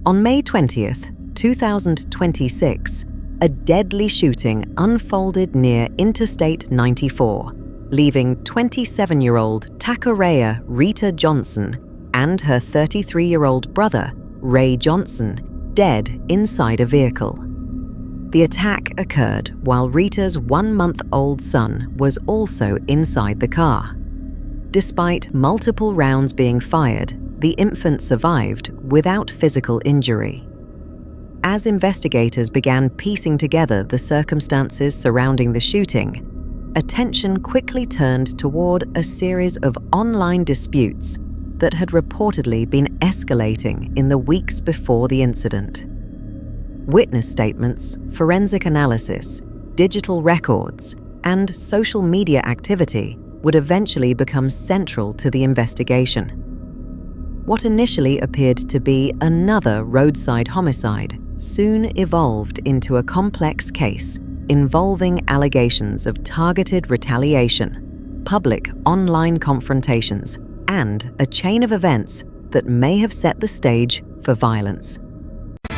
On May 20th, 2026, a deadly shooting unfolded near Interstate 94, leaving 27-year-old Takareya Rita Johnson and her 33-year-old brother, Ray Johnson, dead inside a vehicle. The attack occurred while Rita's 1-month-old son was also inside the car. Despite multiple rounds being fired, the infant survived without physical injury. As investigators began piecing together the circumstances surrounding the shooting, attention quickly turned toward a series of online disputes that had reportedly been escalating in the weeks before the incident. Witness statements, forensic analysis, digital records, and social media activity would eventually become central to the investigation. What initially appeared to be another roadside homicide soon evolved into a complex case involving allegations of targeted retaliation, public online confrontations, and a chain of events that may have set the stage for violence.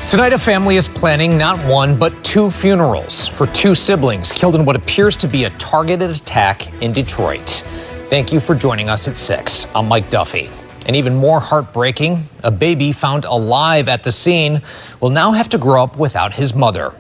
Tonight, a family is planning not one, but 2 funerals for 2 siblings killed in what appears to be a targeted attack in Detroit. Thank you for joining us at 6. I'm Mike Duffy. And even more heartbreaking, a baby found alive at the scene will now have to grow up without his mother.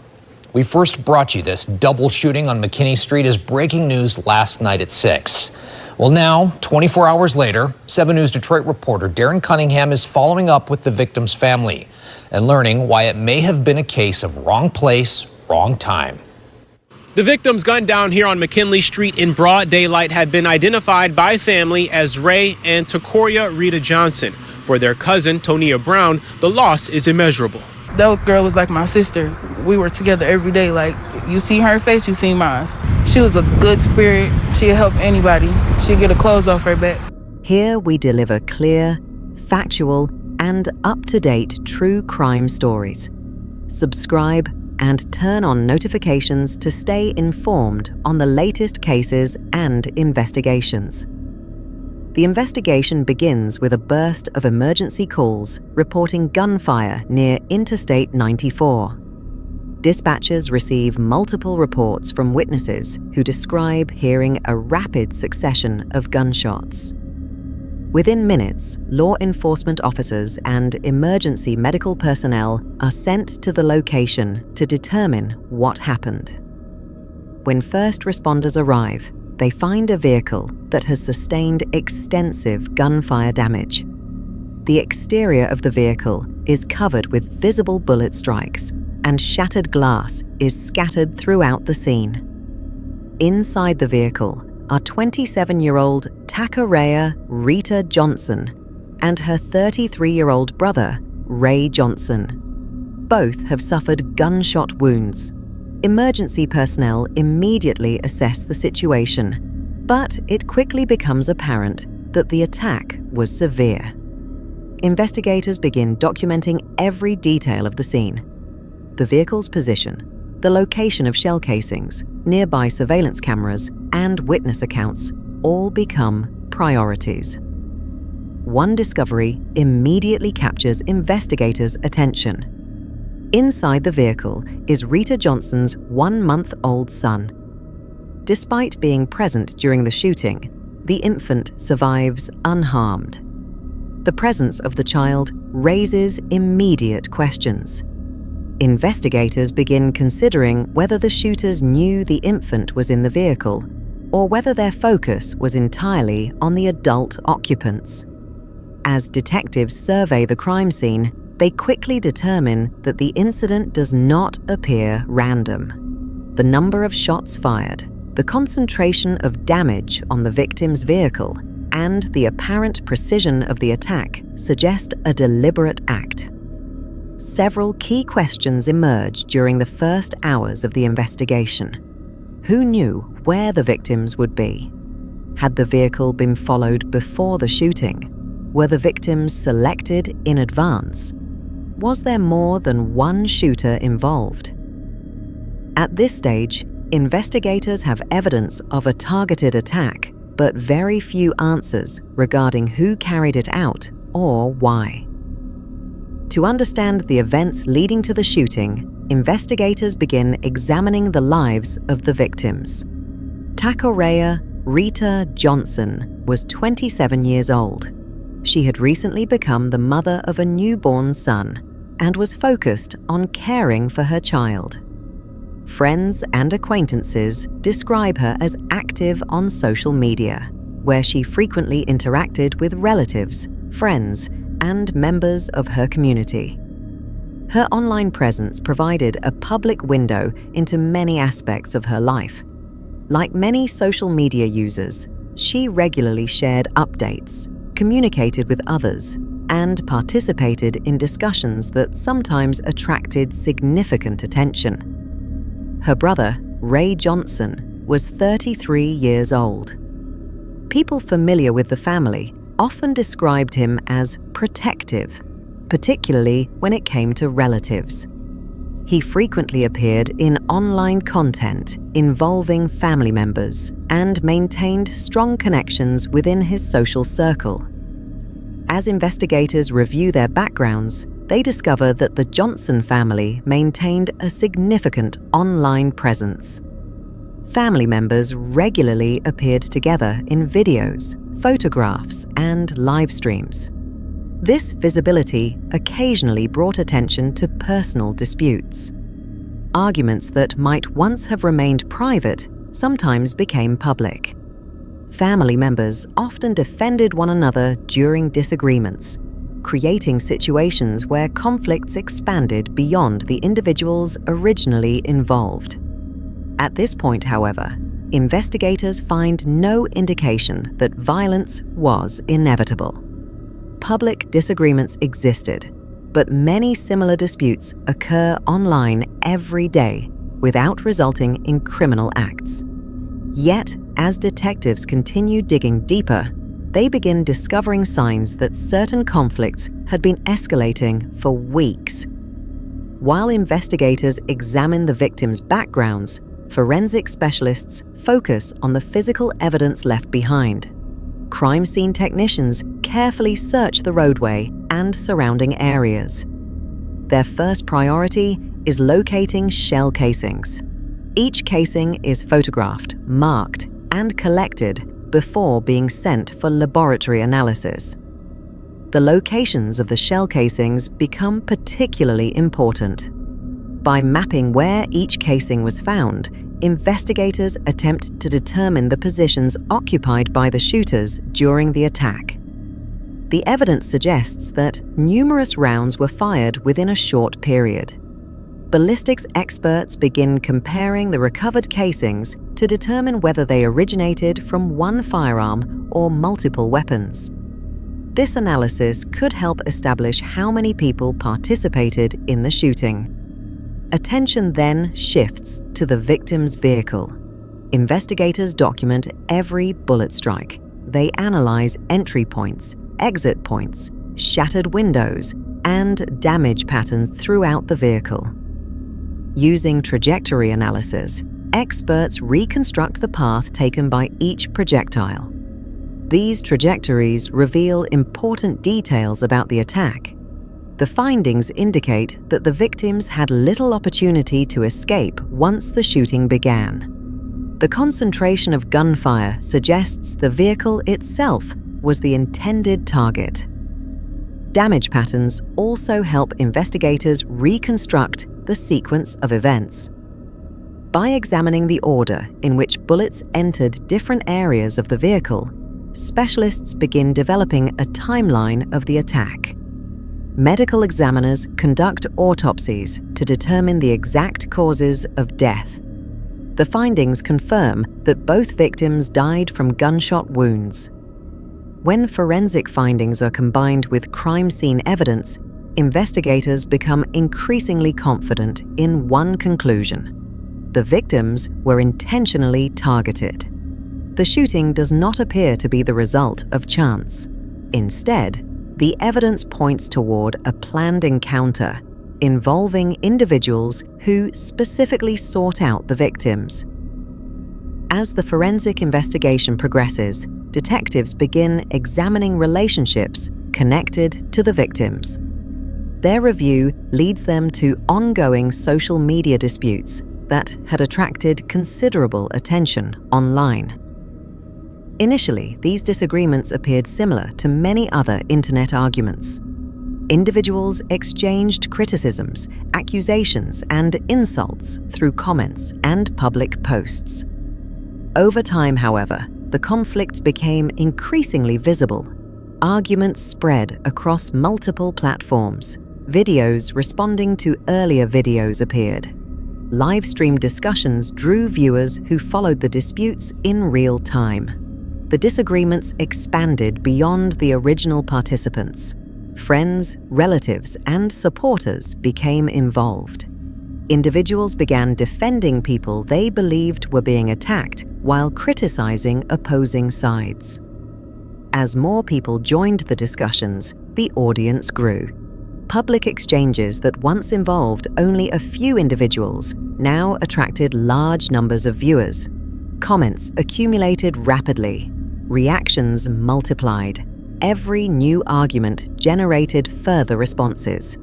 We first brought you this double shooting on McKinney Street as breaking news last night at 6. Well, now, 24 hours later, 7 News Detroit reporter Darren Cunningham is following up with the victim's family and learning why it may have been a case of wrong place, wrong time. The victims gunned down here on McKinley Street in broad daylight had been identified by family as Ray and Takareya Rita Johnson. For their cousin, Tonia Brown, the loss is immeasurable. That girl was like my sister. We were together every day. Like, you see her face, you see mine. She was a good spirit. She'd help anybody. She'd get her clothes off her back. Here we deliver clear, factual, and up-to-date true crime stories. Subscribe and turn on notifications to stay informed on the latest cases and investigations. The investigation begins with a burst of emergency calls reporting gunfire near Interstate 94. Dispatchers receive multiple reports from witnesses who describe hearing a rapid succession of gunshots. Within minutes, law enforcement officers and emergency medical personnel are sent to the location to determine what happened. When first responders arrive, they find a vehicle that has sustained extensive gunfire damage. The exterior of the vehicle is covered with visible bullet strikes, and shattered glass is scattered throughout the scene. Inside the vehicle are 27-year-old Takareya Rita Johnson and her 33-year-old brother, Ray Johnson. Both have suffered gunshot wounds. Emergency personnel immediately assess the situation, but it quickly becomes apparent that the attack was severe. Investigators begin documenting every detail of the scene. The vehicle's position, the location of shell casings, nearby surveillance cameras, and witness accounts all become priorities. One discovery immediately captures investigators' attention. Inside the vehicle is Rita Johnson's 1-month-old son. Despite being present during the shooting, the infant survives unharmed. The presence of the child raises immediate questions. Investigators begin considering whether the shooters knew the infant was in the vehicle, or whether their focus was entirely on the adult occupants. As detectives survey the crime scene, they quickly determine that the incident does not appear random. The number of shots fired, the concentration of damage on the victim's vehicle, and the apparent precision of the attack suggest a deliberate act. Several key questions emerge during the first hours of the investigation. Who knew where the victims would be? Had the vehicle been followed before the shooting? Were the victims selected in advance? Was there more than one shooter involved? At this stage, investigators have evidence of a targeted attack, but very few answers regarding who carried it out or why. To understand the events leading to the shooting, investigators begin examining the lives of the victims. Takoreya Rita Johnson was 27 years old. She had recently become the mother of a newborn son and was focused on caring for her child. Friends and acquaintances describe her as active on social media, where she frequently interacted with relatives, friends, and members of her community. Her online presence provided a public window into many aspects of her life. Like many social media users, she regularly shared updates, communicated with others, and participated in discussions that sometimes attracted significant attention. Her brother, Ray Johnson, was 33 years old. People familiar with the family often described him as protective, particularly when it came to relatives. He frequently appeared in online content involving family members and maintained strong connections within his social circle. As investigators review their backgrounds, they discover that the Johnson family maintained a significant online presence. Family members regularly appeared together in videos, photographs, and live streams. This visibility occasionally brought attention to personal disputes. Arguments that might once have remained private sometimes became public. Family members often defended one another during disagreements, creating situations where conflicts expanded beyond the individuals originally involved. At this point, however, investigators find no indication that violence was inevitable. Public disagreements existed, but many similar disputes occur online every day without resulting in criminal acts. Yet, as detectives continue digging deeper, they begin discovering signs that certain conflicts had been escalating for weeks. While investigators examine the victims' backgrounds, forensic specialists focus on the physical evidence left behind. Crime scene technicians carefully search the roadway and surrounding areas. Their first priority is locating shell casings. Each casing is photographed, marked, and collected before being sent for laboratory analysis. The locations of the shell casings become particularly important. By mapping where each casing was found, investigators attempt to determine the positions occupied by the shooters during the attack. The evidence suggests that numerous rounds were fired within a short period. Ballistics experts begin comparing the recovered casings to determine whether they originated from one firearm or multiple weapons. This analysis could help establish how many people participated in the shooting. Attention then shifts to the victim's vehicle. Investigators document every bullet strike. They analyze entry points, exit points, shattered windows, and damage patterns throughout the vehicle. Using trajectory analysis, experts reconstruct the path taken by each projectile. These trajectories reveal important details about the attack. The findings indicate that the victims had little opportunity to escape once the shooting began. The concentration of gunfire suggests the vehicle itself was the intended target. Damage patterns also help investigators reconstruct the sequence of events. By examining the order in which bullets entered different areas of the vehicle, specialists begin developing a timeline of the attack. Medical examiners conduct autopsies to determine the exact causes of death. The findings confirm that both victims died from gunshot wounds. When forensic findings are combined with crime scene evidence, investigators become increasingly confident in one conclusion: the victims were intentionally targeted. The shooting does not appear to be the result of chance. Instead, the evidence points toward a planned encounter involving individuals who specifically sought out the victims. As the forensic investigation progresses, detectives begin examining relationships connected to the victims. Their review leads them to ongoing social media disputes that had attracted considerable attention online. Initially, these disagreements appeared similar to many other internet arguments. Individuals exchanged criticisms, accusations, and insults through comments and public posts. Over time, however, the conflicts became increasingly visible. Arguments spread across multiple platforms. Videos responding to earlier videos appeared. Live-stream discussions drew viewers who followed the disputes in real time. The disagreements expanded beyond the original participants. Friends, relatives, and supporters became involved. Individuals began defending people they believed were being attacked while criticizing opposing sides. As more people joined the discussions, the audience grew. Public exchanges that once involved only a few individuals now attracted large numbers of viewers. Comments accumulated rapidly. Reactions multiplied. Every new argument generated further responses.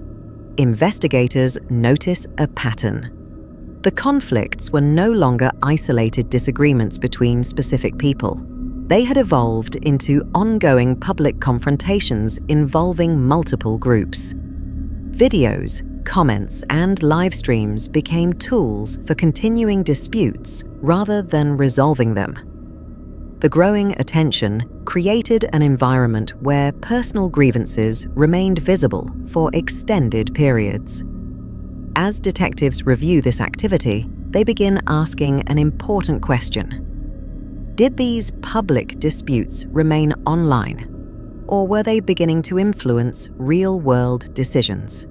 Investigators notice a pattern. The conflicts were no longer isolated disagreements between specific people. They had evolved into ongoing public confrontations involving multiple groups. Videos, comments, and live streams became tools for continuing disputes rather than resolving them. The growing attention created an environment where personal grievances remained visible for extended periods. As detectives review this activity, they begin asking an important question. Did these public disputes remain online, or were they beginning to influence real-world decisions?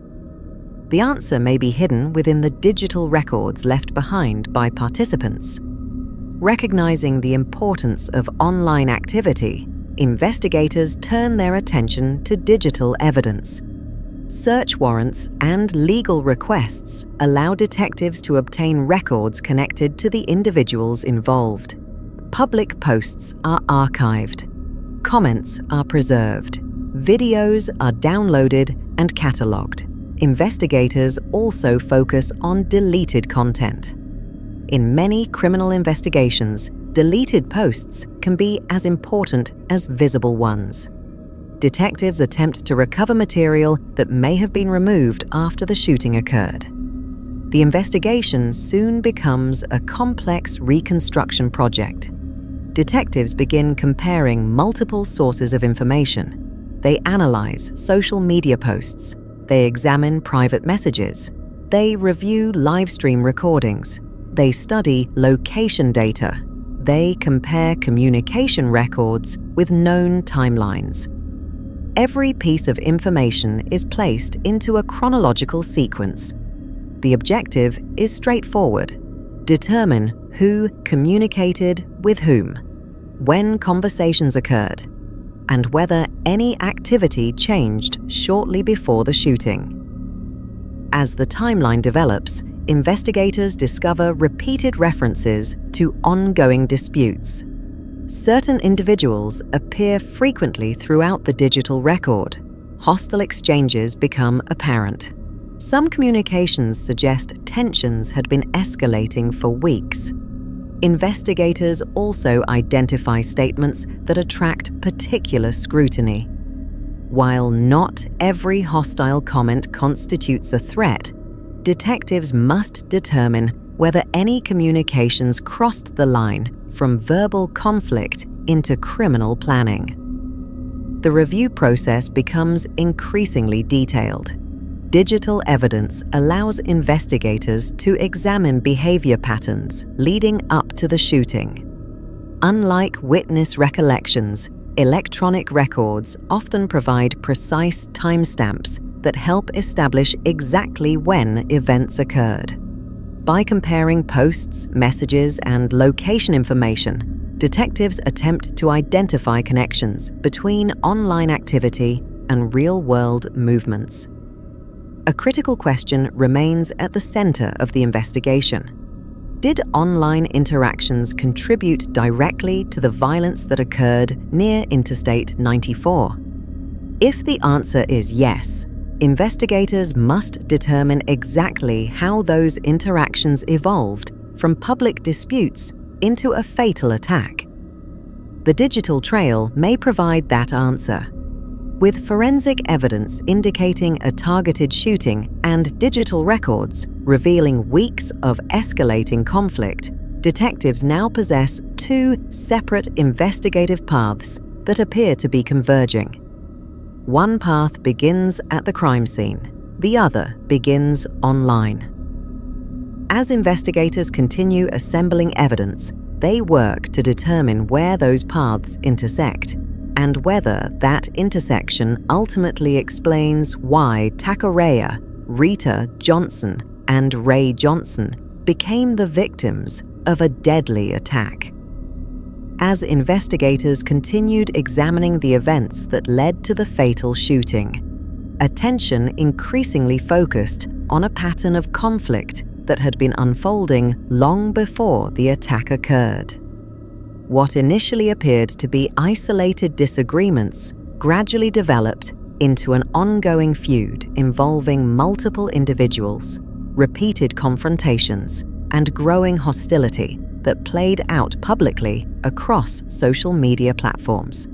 The answer may be hidden within the digital records left behind by participants. Recognizing the importance of online activity, investigators turn their attention to digital evidence. Search warrants and legal requests allow detectives to obtain records connected to the individuals involved. Public posts are archived. Comments are preserved. Videos are downloaded and catalogued. Investigators also focus on deleted content. In many criminal investigations, deleted posts can be as important as visible ones. Detectives attempt to recover material that may have been removed after the shooting occurred. The investigation soon becomes a complex reconstruction project. Detectives begin comparing multiple sources of information. They analyze social media posts. They examine private messages. They review live stream recordings. They study location data. They compare communication records with known timelines. Every piece of information is placed into a chronological sequence. The objective is straightforward. Determine who communicated with whom, when conversations occurred, and whether any activity changed shortly before the shooting. As the timeline develops, investigators discover repeated references to ongoing disputes. Certain individuals appear frequently throughout the digital record. Hostile exchanges become apparent. Some communications suggest tensions had been escalating for weeks. Investigators also identify statements that attract particular scrutiny. While not every hostile comment constitutes a threat, detectives must determine whether any communications crossed the line from verbal conflict into criminal planning. The review process becomes increasingly detailed. Digital evidence allows investigators to examine behavior patterns leading up to the shooting. Unlike witness recollections, electronic records often provide precise timestamps that help establish exactly when events occurred. By comparing posts, messages, and location information, detectives attempt to identify connections between online activity and real-world movements. A critical question remains at the center of the investigation. Did online interactions contribute directly to the violence that occurred near Interstate 94? If the answer is yes, investigators must determine exactly how those interactions evolved from public disputes into a fatal attack. The digital trail may provide that answer. With forensic evidence indicating a targeted shooting and digital records revealing weeks of escalating conflict, detectives now possess two separate investigative paths that appear to be converging. One path begins at the crime scene, the other begins online. As investigators continue assembling evidence, they work to determine where those paths intersect and whether that intersection ultimately explains why Takureya, Rita Johnson, and Ray Johnson became the victims of a deadly attack. As investigators continued examining the events that led to the fatal shooting, attention increasingly focused on a pattern of conflict that had been unfolding long before the attack occurred. What initially appeared to be isolated disagreements gradually developed into an ongoing feud involving multiple individuals, repeated confrontations, and growing hostility that played out publicly across social media platforms.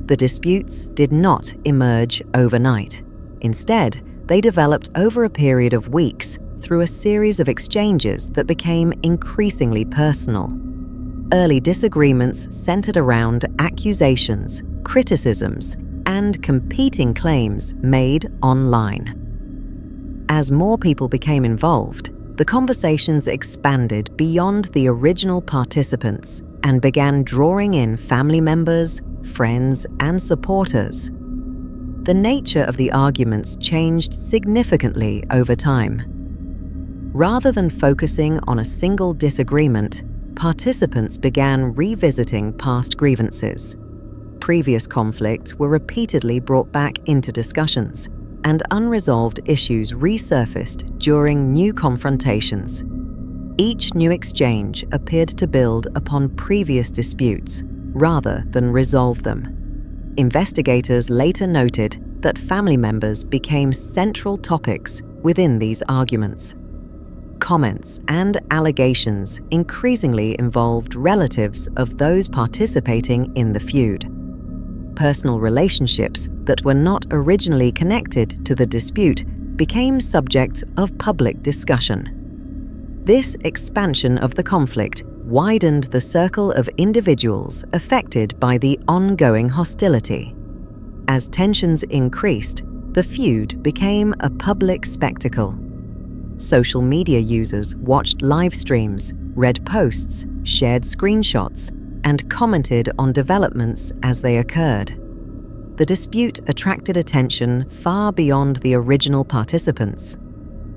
The disputes did not emerge overnight. Instead, they developed over a period of weeks through a series of exchanges that became increasingly personal. Early disagreements centered around accusations, criticisms, and competing claims made online. As more people became involved, the conversations expanded beyond the original participants and began drawing in family members, friends, and supporters. The nature of the arguments changed significantly over time. Rather than focusing on a single disagreement, participants began revisiting past grievances. Previous conflicts were repeatedly brought back into discussions, and unresolved issues resurfaced during new confrontations. Each new exchange appeared to build upon previous disputes rather than resolve them. Investigators later noted that family members became central topics within these arguments. Comments and allegations increasingly involved relatives of those participating in the feud. Personal relationships that were not originally connected to the dispute became subjects of public discussion. This expansion of the conflict widened the circle of individuals affected by the ongoing hostility. As tensions increased, the feud became a public spectacle. Social media users watched live streams, read posts, shared screenshots, and commented on developments as they occurred. The dispute attracted attention far beyond the original participants.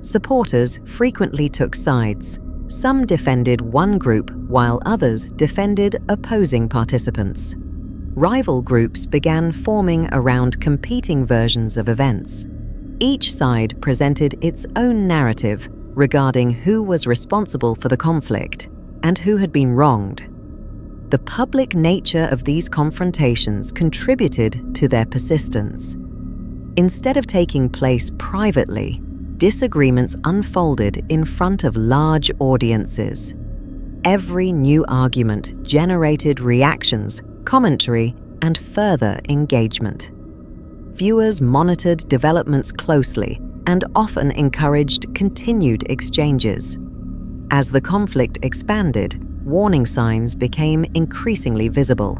Supporters frequently took sides. Some defended one group while others defended opposing participants. Rival groups began forming around competing versions of events. Each side presented its own narrative regarding who was responsible for the conflict and who had been wronged. The public nature of these confrontations contributed to their persistence. Instead of taking place privately, disagreements unfolded in front of large audiences. Every new argument generated reactions, commentary, and further engagement. Viewers monitored developments closely and often encouraged continued exchanges. As the conflict expanded, warning signs became increasingly visible.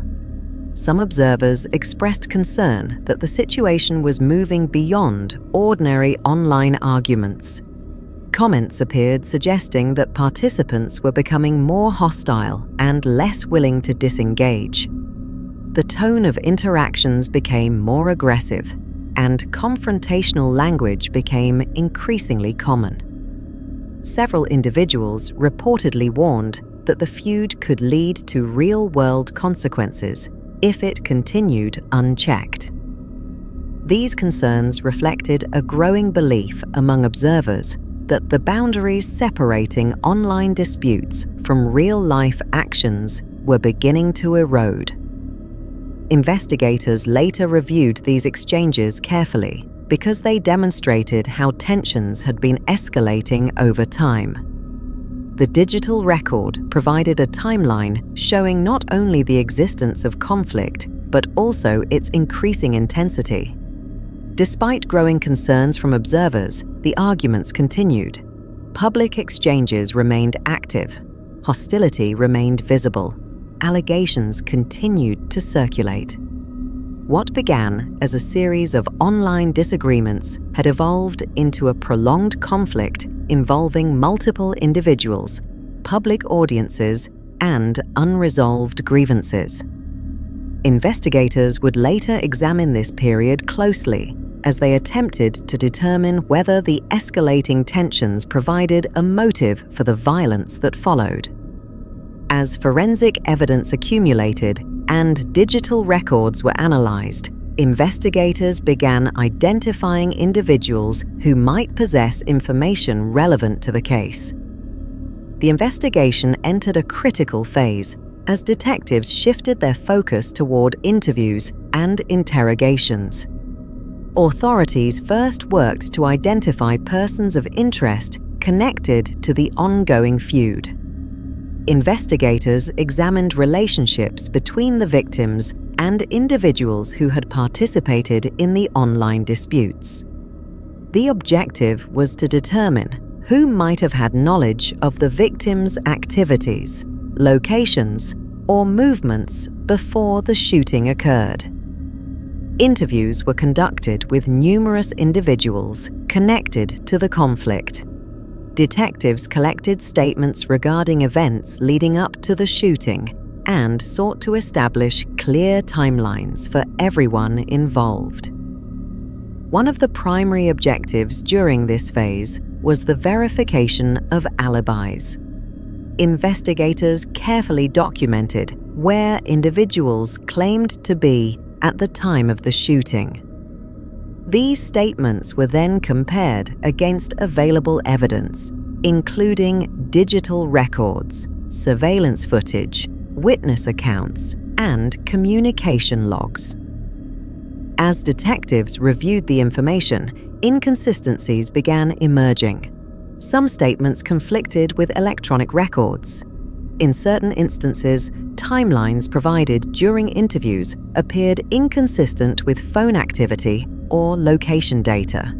Some observers expressed concern that the situation was moving beyond ordinary online arguments. Comments appeared suggesting that participants were becoming more hostile and less willing to disengage. The tone of interactions became more aggressive, and confrontational language became increasingly common. Several individuals reportedly warned that the feud could lead to real-world consequences if it continued unchecked. These concerns reflected a growing belief among observers that the boundaries separating online disputes from real-life actions were beginning to erode. Investigators later reviewed these exchanges carefully because they demonstrated how tensions had been escalating over time. The digital record provided a timeline showing not only the existence of conflict, but also its increasing intensity. Despite growing concerns from observers, the arguments continued. Public exchanges remained active. Hostility remained visible. Allegations continued to circulate. What began as a series of online disagreements had evolved into a prolonged conflict involving multiple individuals, public audiences, and unresolved grievances. Investigators would later examine this period closely as they attempted to determine whether the escalating tensions provided a motive for the violence that followed. As forensic evidence accumulated and digital records were analyzed, investigators began identifying individuals who might possess information relevant to the case. The investigation entered a critical phase as detectives shifted their focus toward interviews and interrogations. Authorities first worked to identify persons of interest connected to the ongoing feud. Investigators examined relationships between the victims and individuals who had participated in the online disputes. The objective was to determine who might have had knowledge of the victims' activities, locations, or movements before the shooting occurred. Interviews were conducted with numerous individuals connected to the conflict. Detectives collected statements regarding events leading up to the shooting and sought to establish clear timelines for everyone involved. One of the primary objectives during this phase was the verification of alibis. Investigators carefully documented where individuals claimed to be at the time of the shooting. These statements were then compared against available evidence, including digital records, surveillance footage, witness accounts, and communication logs. As detectives reviewed the information, inconsistencies began emerging. Some statements conflicted with electronic records. In certain instances, timelines provided during interviews appeared inconsistent with phone activity or location data.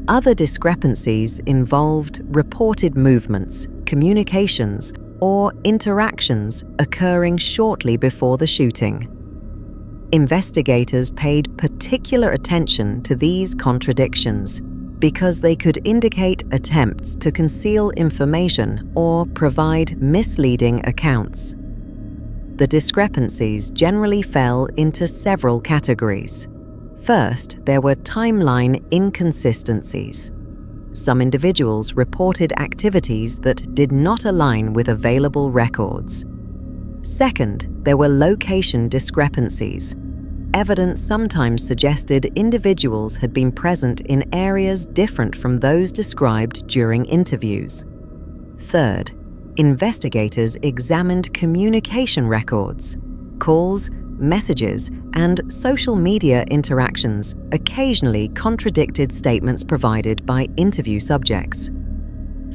Other discrepancies involved reported movements, communications, or interactions occurring shortly before the shooting. Investigators paid particular attention to these contradictions because they could indicate attempts to conceal information or provide misleading accounts. The discrepancies generally fell into several categories. First, there were timeline inconsistencies. Some individuals reported activities that did not align with available records. Second, there were location discrepancies. Evidence sometimes suggested individuals had been present in areas different from those described during interviews. Third, investigators examined communication records. Calls, messages, and social media interactions occasionally contradicted statements provided by interview subjects.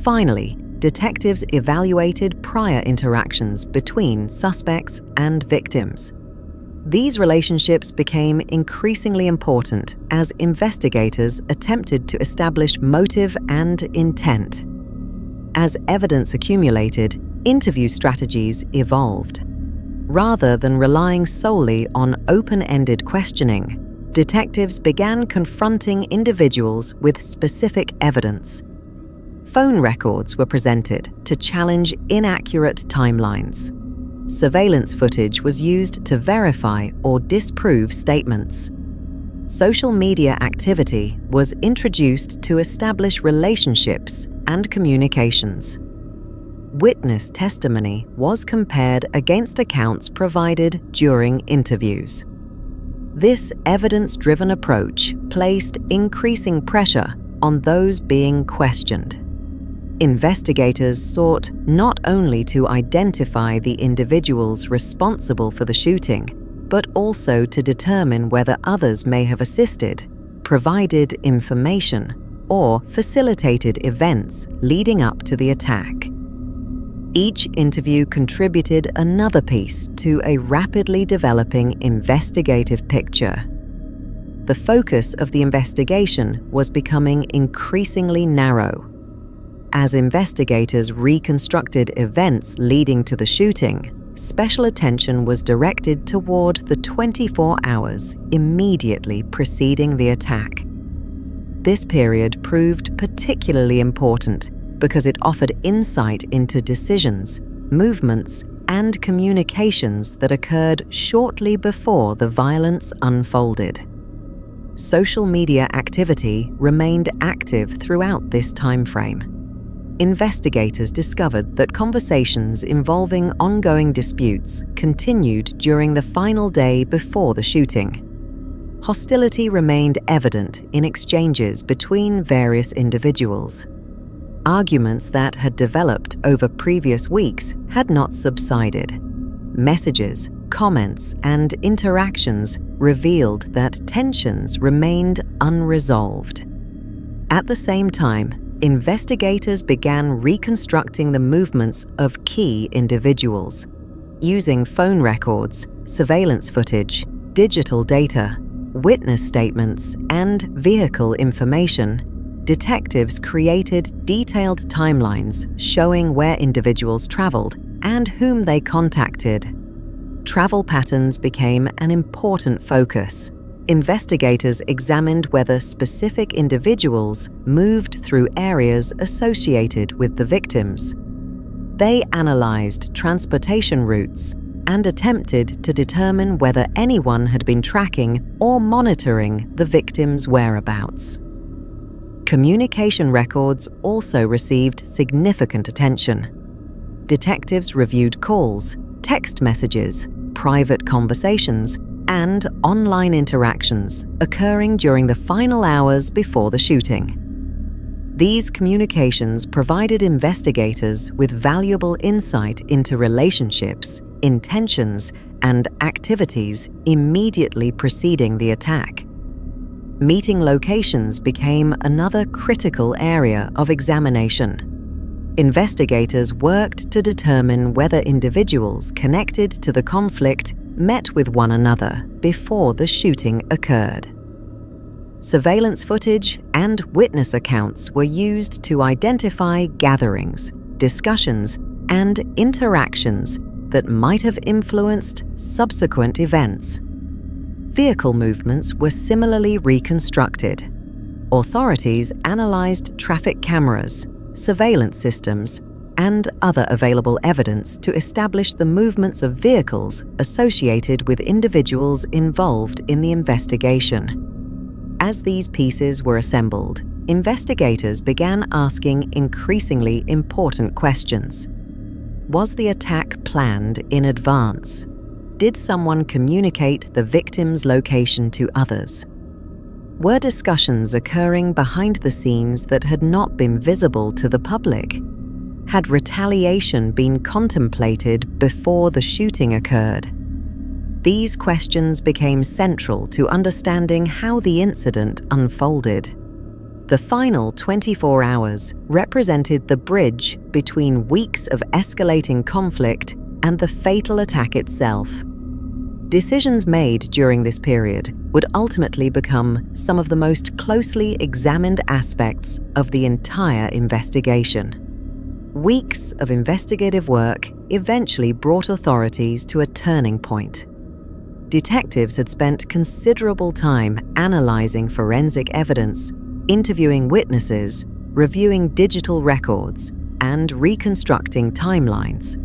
Finally, detectives evaluated prior interactions between suspects and victims. These relationships became increasingly important as investigators attempted to establish motive and intent. As evidence accumulated, interview strategies evolved. Rather than relying solely on open-ended questioning, detectives began confronting individuals with specific evidence. Phone records were presented to challenge inaccurate timelines. Surveillance footage was used to verify or disprove statements. Social media activity was introduced to establish relationships and communications. Witness testimony was compared against accounts provided during interviews. This evidence-driven approach placed increasing pressure on those being questioned. Investigators sought not only to identify the individuals responsible for the shooting, but also to determine whether others may have assisted, provided information, or facilitated events leading up to the attack. Each interview contributed another piece to a rapidly developing investigative picture. The focus of the investigation was becoming increasingly narrow. As investigators reconstructed events leading to the shooting, special attention was directed toward the 24 hours immediately preceding the attack. This period proved particularly important because it offered insight into decisions, movements, and communications that occurred shortly before the violence unfolded. Social media activity remained active throughout this timeframe. Investigators discovered that conversations involving ongoing disputes continued during the final day before the shooting. Hostility remained evident in exchanges between various individuals. Arguments that had developed over previous weeks had not subsided. Messages, comments, and interactions revealed that tensions remained unresolved. At the same time, investigators began reconstructing the movements of key individuals. Using phone records, surveillance footage, digital data, witness statements, and vehicle information, detectives created detailed timelines showing where individuals traveled and whom they contacted. Travel patterns became an important focus. Investigators examined whether specific individuals moved through areas associated with the victims. They analyzed transportation routes and attempted to determine whether anyone had been tracking or monitoring the victims' whereabouts. Communication records also received significant attention. Detectives reviewed calls, text messages, private conversations, and online interactions occurring during the final hours before the shooting. These communications provided investigators with valuable insight into relationships, intentions, and activities immediately preceding the attack. Meeting locations became another critical area of examination. Investigators worked to determine whether individuals connected to the conflict met with one another before the shooting occurred. Surveillance footage and witness accounts were used to identify gatherings, discussions, and interactions that might have influenced subsequent events. Vehicle movements were similarly reconstructed. Authorities analyzed traffic cameras, surveillance systems, and other available evidence to establish the movements of vehicles associated with individuals involved in the investigation. As these pieces were assembled, investigators began asking increasingly important questions. Was the attack planned in advance? Did someone communicate the victim's location to others? Were discussions occurring behind the scenes that had not been visible to the public? Had retaliation been contemplated before the shooting occurred? These questions became central to understanding how the incident unfolded. The final 24 hours represented the bridge between weeks of escalating conflict and the fatal attack itself. Decisions made during this period would ultimately become some of the most closely examined aspects of the entire investigation. Weeks of investigative work eventually brought authorities to a turning point. Detectives had spent considerable time analyzing forensic evidence, interviewing witnesses, reviewing digital records, and reconstructing timelines.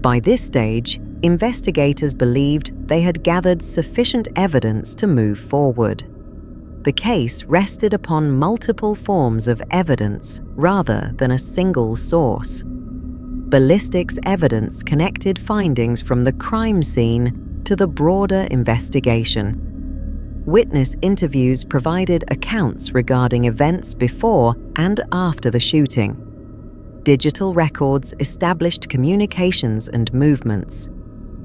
By this stage, investigators believed they had gathered sufficient evidence to move forward. The case rested upon multiple forms of evidence rather than a single source. Ballistics evidence connected findings from the crime scene to the broader investigation. Witness interviews provided accounts regarding events before and after the shooting. Digital records established communications and movements.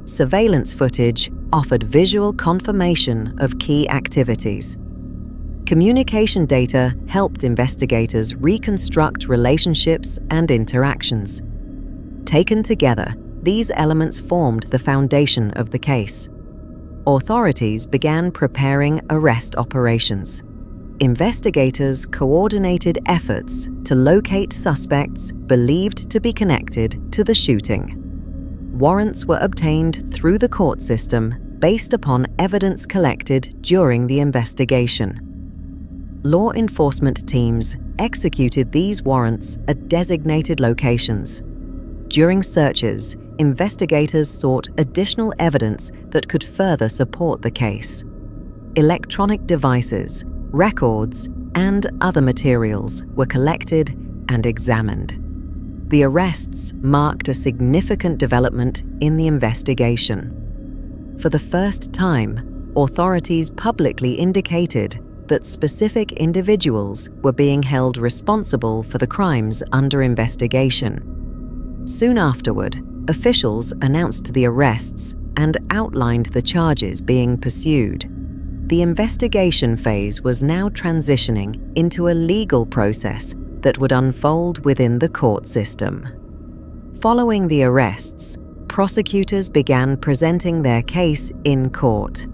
Surveillance footage offered visual confirmation of key activities. Communication data helped investigators reconstruct relationships and interactions. Taken together, these elements formed the foundation of the case. Authorities began preparing arrest operations. Investigators coordinated efforts to locate suspects believed to be connected to the shooting. Warrants were obtained through the court system based upon evidence collected during the investigation. Law enforcement teams executed these warrants at designated locations. During searches, investigators sought additional evidence that could further support the case. Electronic devices, records, and other materials were collected and examined. The arrests marked a significant development in the investigation. For the first time, authorities publicly indicated that specific individuals were being held responsible for the crimes under investigation. Soon afterward, officials announced the arrests and outlined the charges being pursued. The investigation phase was now transitioning into a legal process that would unfold within the court system. Following the arrests, prosecutors began presenting their case in court.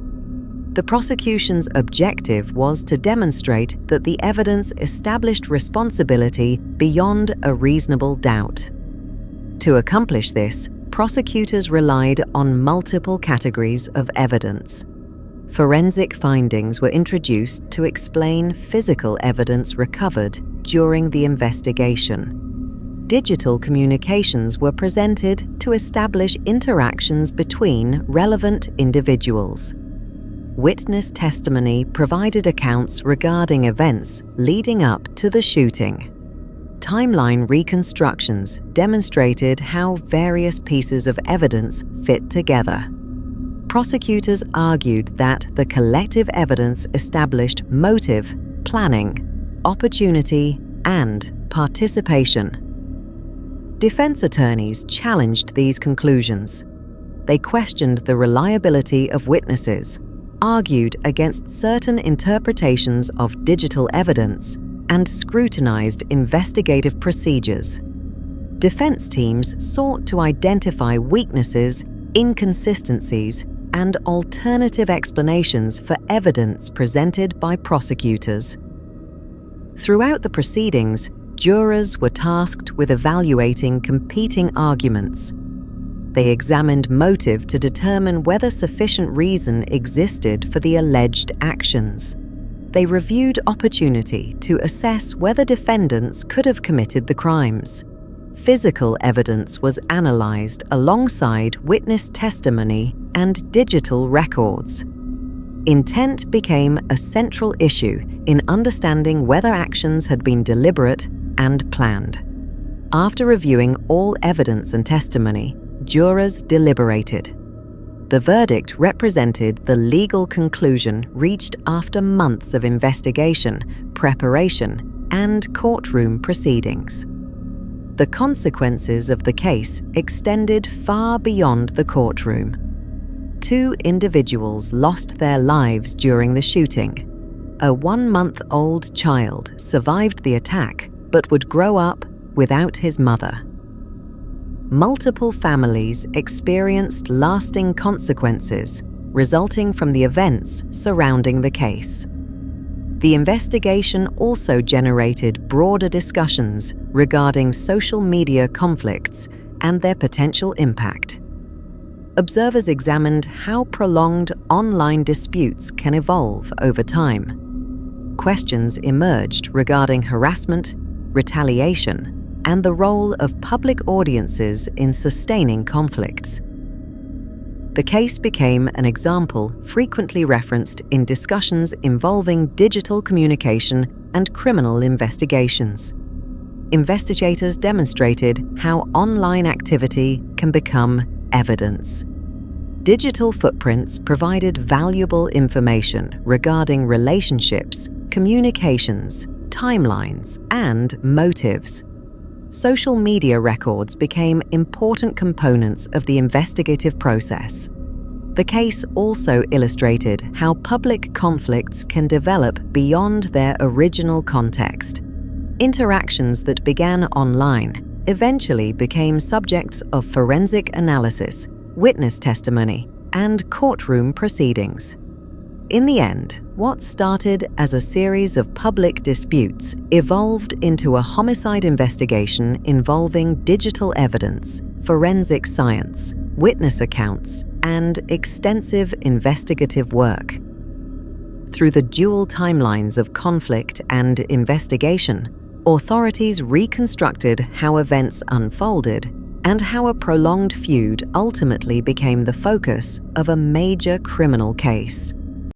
The prosecution's objective was to demonstrate that the evidence established responsibility beyond a reasonable doubt. To accomplish this, prosecutors relied on multiple categories of evidence. Forensic findings were introduced to explain physical evidence recovered during the investigation. Digital communications were presented to establish interactions between relevant individuals. Witness testimony provided accounts regarding events leading up to the shooting. Timeline reconstructions demonstrated how various pieces of evidence fit together. Prosecutors argued that the collective evidence established motive, planning, opportunity, and participation. Defense attorneys challenged these conclusions. They questioned the reliability of witnesses, argued against certain interpretations of digital evidence, and scrutinized investigative procedures. Defense teams sought to identify weaknesses, inconsistencies, and alternative explanations for evidence presented by prosecutors. Throughout the proceedings, jurors were tasked with evaluating competing arguments. They examined motive to determine whether sufficient reason existed for the alleged actions. They reviewed opportunity to assess whether defendants could have committed the crimes. Physical evidence was analyzed alongside witness testimony and digital records. Intent became a central issue in understanding whether actions had been deliberate and planned. After reviewing all evidence and testimony, jurors deliberated. The verdict represented the legal conclusion reached after months of investigation, preparation, and courtroom proceedings. The consequences of the case extended far beyond the courtroom. 2 individuals lost their lives during the shooting. A 1-month-old child survived the attack but would grow up without his mother. Multiple families experienced lasting consequences resulting from the events surrounding the case. The investigation also generated broader discussions regarding social media conflicts and their potential impact. Observers examined how prolonged online disputes can evolve over time. Questions emerged regarding harassment, retaliation, and the role of public audiences in sustaining conflicts. The case became an example frequently referenced in discussions involving digital communication and criminal investigations. Investigators demonstrated how online activity can become evidence. Digital footprints provided valuable information regarding relationships, communications, timelines, and motives. Social media records became important components of the investigative process. The case also illustrated how public conflicts can develop beyond their original context. Interactions that began online eventually became subjects of forensic analysis, witness testimony, and courtroom proceedings. In the end, what started as a series of public disputes evolved into a homicide investigation involving digital evidence, forensic science, witness accounts, and extensive investigative work. Through the dual timelines of conflict and investigation, authorities reconstructed how events unfolded and how a prolonged feud ultimately became the focus of a major criminal case.